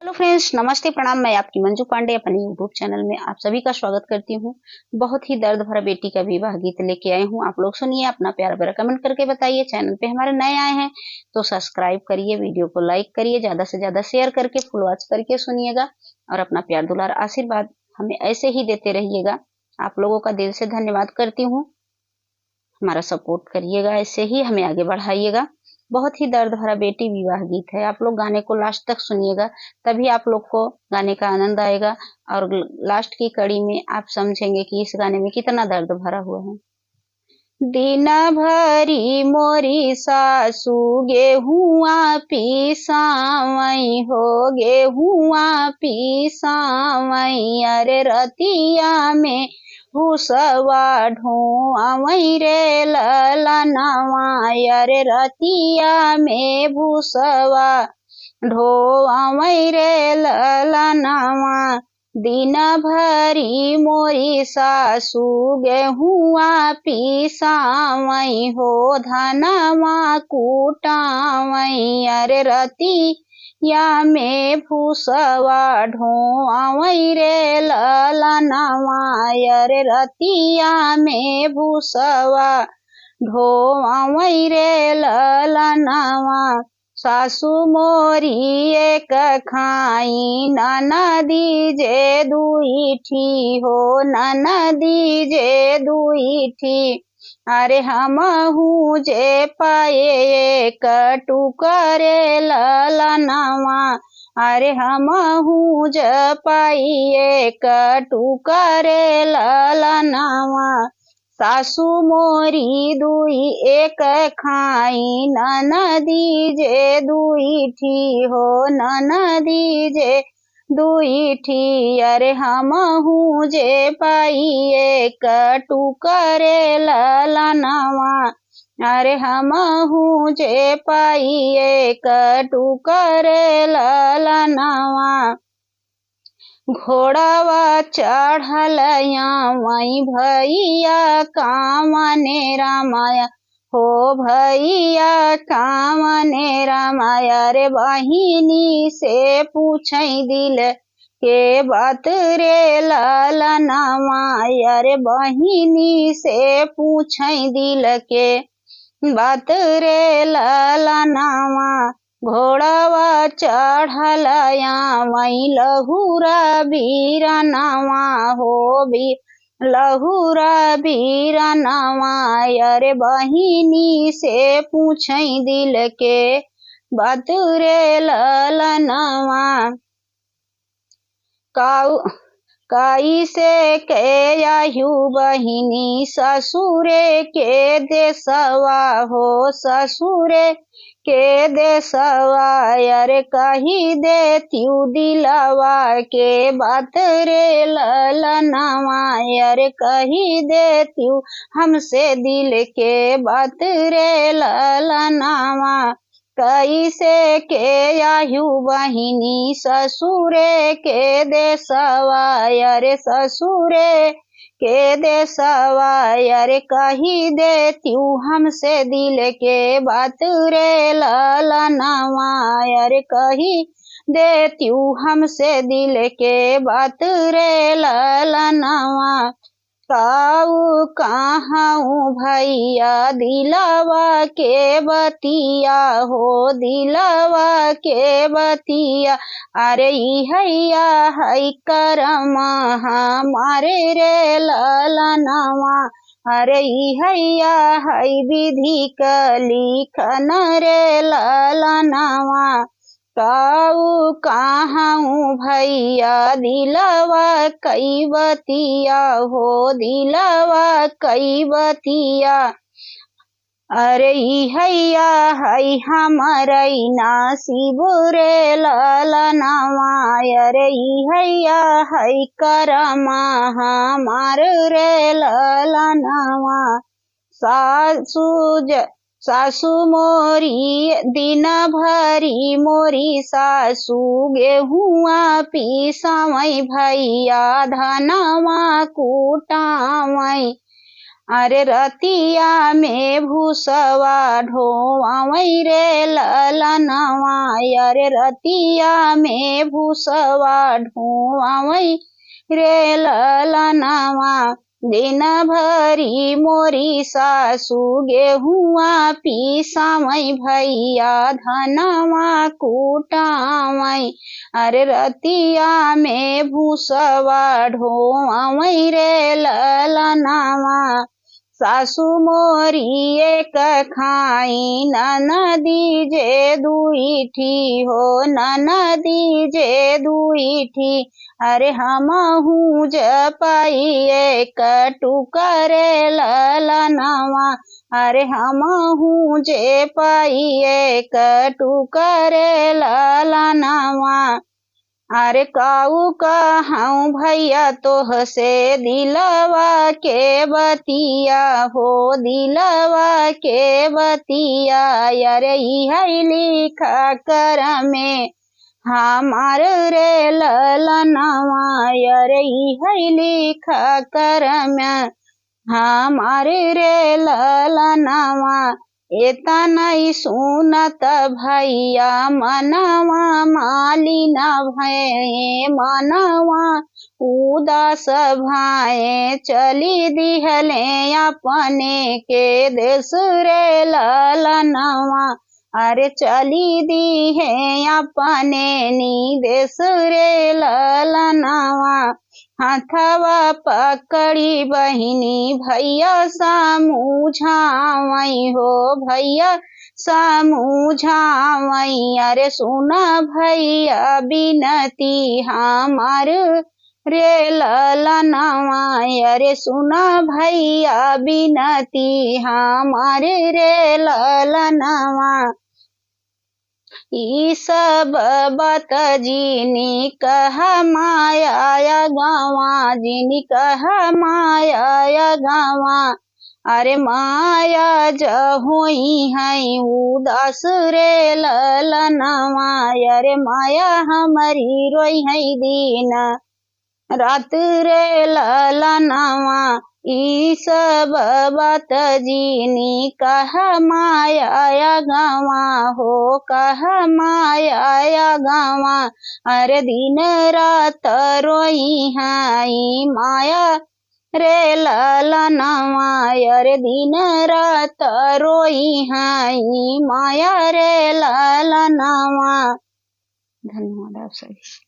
Hello friends, नमस्ते प्रणाम। मैं आपकी मंजू पांडे अपने यूट्यूब चैनल में आप सभी का स्वागत करती हूँ। बहुत ही दर्द भरा बेटी का विवाह गीत लेके आई हूँ। आप लोग सुनिए, अपना प्यार भरा कमेंट करके बताइए। चैनल पे हमारे नए आए हैं तो सब्सक्राइब करिए, वीडियो को लाइक करिए, ज्यादा से ज्यादा शेयर करके फुल वॉच करके सुनिएगा और अपना प्यार दुलार आशीर्वाद हमें ऐसे ही देते रहिएगा। आप लोगों का दिल से धन्यवाद करती हूँ। हमारा सपोर्ट करिएगा, ऐसे ही हमें आगे बढ़ाइएगा। बहुत ही दर्द भरा बेटी विवाह गीत है। आप लोग गाने को लास्ट तक सुनिएगा, तभी आप लोग को गाने का आनंद आएगा और लास्ट की कड़ी में आप समझेंगे कि इस गाने में कितना दर्द भरा हुआ है। दिन भरी मोरी सासू गेहुआ पिसावई हो, गेहुआ पिसावई। अरे रतिया में भूसवा ढोवई रे ललनवा। अरे रतिया में भूसवा ढोवई रे ललनवा। दिन भरी मोरी सासू गेहुआ पिसावई हो, धनवा कूटावई। अरे रतिया में भूसवा ढोवई रे ललनवा। अरे रतिया में भूसवा ढोवई रे ललनवा। सासू मोरी एक खाई ननदी जे दुई ठी हो, ननदी जे दुई ठी। अरे हमहू जे पाए एक टुकरे ललनवा। अरे हमहू जे पाई एक टुकरे ललनवा। सासू मोरी दुई एक खाई ननदी जे दुई ठी हो, ननदी जे दुई ठी। अरे हमहू जे पाई एक टुकरे ललनवा। अरे हमहू जे पाई एक टुकरे ललनवा। घोड़ावा चढ़लया वही भैया कामने रामाया हो, भैया कामने रामाया। रे बहिनी से पूछई दिल के बात रे ललनवा। अरे बहिनी से पूछई दिल के बात रे ललनवा। घोड़ावा चढ़लया वही लहुरा बीरनवा हो, लहुरा बीरनवा। अरे बहिनी से पूछई दिल के बात रे ललनवा। कैसे के आयु बहिनी ससुरे के देसवा हो, ससुरे के देसवा। अरे कही देत्यू दिलवा के बात रे ललनवा। अरे कही देत्यू हमसे दिल के बात रे ललनवा। कैसे के आयु बहिनी ससुरे के देसवा। अरे ससुरे के देसवा। अरे कही देत्यू हमसे दिल के बात रे ललनवा। अरे कही देत्यू हमसे दिल के बात रे ललनवा। काऊ कहाऊ भैया दिलवा के बतिया हो, दिलवा के बतिया। अरे हैया है करमा हमारे रे ललनवा। अरे हैया है विधि का लिखन रे ललनवा। काऊ कहाऊ भैया दिलवा कई बतिया हो, दिलवा कई बतिया। अरे हैया है हमारे नसीब रे ललनवा। अरे हैया है करमा हमार रे ललनवा। सासू मोरी दिन भरी मोरी सासू गेहुआ पिसावई, भैया धनवा कूटावई। अरे रतिया में भूसवा ढोवाई रे ललनवा, अरे रतिया में भूसवा ढोवाई रे ललनवा। दिन भरी मोरी सासू गेहुआ पीसावई भैया धनवा कूटावई। अरे रतिया में भूसवा ढोवाई रे ललनवा। सासू मोरी एक खाई ननदी जे दुई ठी हो, ननदी जे दुई ठी। अरे हमहू जपाई एक टुकरे ललनवा, अरे हमहू जे पाई एक टुकरे ललनवा। अरे काऊ कहूँ भैया तोह से दिलवा के बतिया हो, दिलवा के बतिया। अरे इह लिखा कर में हमार रे ललनवा, अरे इह लिखा कर में हमार रे ललनवा। एतनई सुनत भैया मनवा मालिन भये, मनवा उदास भाए। चली दिहले अपने के देश रे ललनवा, अरे चली दी है अपने नी देश रे ललनवा। हाथवा पकड़ी बहिनी भैया समझावई हो, भैया समझावई। अरे सुना भैया बिनती हमार रे ललनवा, अरे सुना भैया बिनती हमार रे ललनवा। ई सब बात जिनी कह माया गावा, जिनी कह माया गावा। अरे माया जहोई है उदास रे ललनवा, अरे माया हमारी रोई है दिन रात रे ललनवा। ई सब बात जिनी कह माया गावा हो, कह माया गावा। अरे दिन रात रोई है माया रे ललनवा, अरे दिन रात रोई है माया रे ललनवा। धन्यवाद आप सभी।